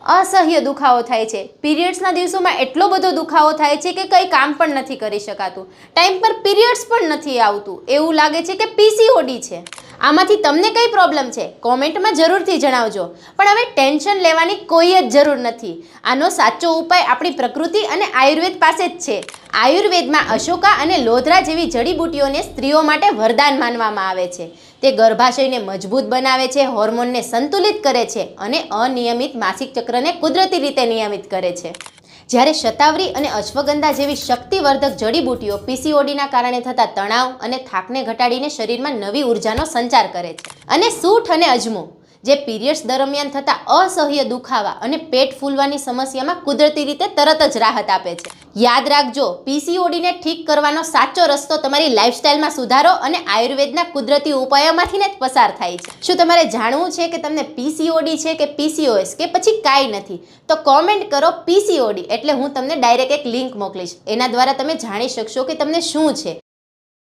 અસહ્ય દુખાવો થાય છે. પીરિયડ્સના દિવસોમાં એટલો બધો દુખાવો થાય છે કે કંઈ કામ પણ નથી કરી શકાતું. ટાઈમ પર પીરિયડ્સ પણ નથી આવતું. એવું લાગે છે કે પીસીઓડી છે. આમાંથી તમને કઈ પ્રોબ્લેમ છે કોમેન્ટમાં જરૂરથી જણાવજો. પણ હવે ટેન્શન લેવાની કોઈ જ જરૂર નથી. આનો સાચો ઉપાય આપણી પ્રકૃતિ અને આયુર્વેદ પાસે જ છે. આયુર્વેદમાં અશોકા અને લોધરા જેવી જડીબુટ્ટીઓને સ્ત્રીઓ માટે વરદાન માનવામાં આવે છે. તે ગર્ભાશયને મજબૂત બનાવે છે, હોર્મોનને સંતુલિત કરે છે અને અનિયમિત માસિક ચક્રને કુદરતી રીતે નિયમિત કરે છે. જ્યારે શતાવરી અને અશ્વગંધા જેવી શક્તિવર્ધક જડીબુટ્ટીઓ પીસીઓડીના કારણે થતા તણાવ અને થાકને ઘટાડીને શરીરમાં નવી ઉર્જાનો સંચાર કરે છે. અને સૂંઠ અને અજમો જે પીરિયડ્સ દરમિયાન થતા અસહ્ય દુખાવા અને પેટ ફૂલવાની સમસ્યામાં કુદરતી રીતે તરત જ રાહત આપે છે. યાદ રાખજો, પીસીઓડીને ઠીક કરવાનો સાચો રસ્તો તમારી લાઇફસ્ટાઇલમાં સુધારો અને આયુર્વેદના કુદરતી ઉપાયોમાંથી જ પસાર થાય છે. શું તમારે જાણવું છે કે તમને પીસીઓડી છે કે પીસીઓએસ કે પછી કાંઈ નથી? તો કોમેન્ટ કરો પીસીઓડી એટલે હું તમને ડાયરેક્ટ એક લિંક મોકલીશ. એના દ્વારા તમે જાણી શકશો કે તમને શું છે.